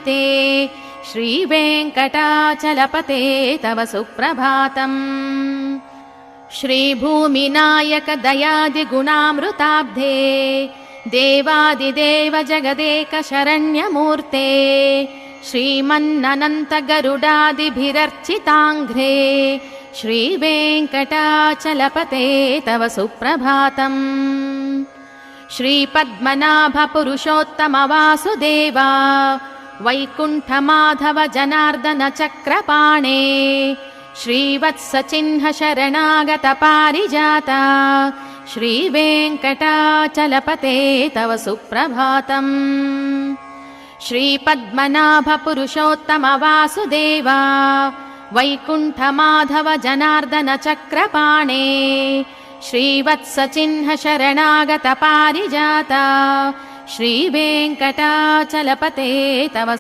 श्रीपद्मनाभपुरुषोत्तमवासुदेवा वैकुण्ठमाधव जनार्दन चक्रपाणे श्रीवेङ्कटाचलपते तव सुप्रभातम् श्रीभूमिनायक दयादिगुणामृताब्धे देवादिदेव जगदेक शरण्यमूर्ते श्रीमन्ननन्त गरुडादिभिरर्चिताङ्घ्रे श्रीवेङ्कटाचलपते तव सुप्रभातम् श्रीपद्मनाभपुरुषोत्तमवासुदेवा वैकुण्ठमाधव जनार्दन चक्रपाणे श्रीवत्सचिह्न शरणागत पारिजाता श्रीवेङ्कटाचलपते तव सुप्रभातम् श्रीपद्मनाभपुरुषोत्तमवासुदेवा वैकुण्ठमाधव जनार्दन चक्रपाणे श्रीवत्सचिह्न शरणागत पारिजाता श्रीवेङ्कटाचलपते तव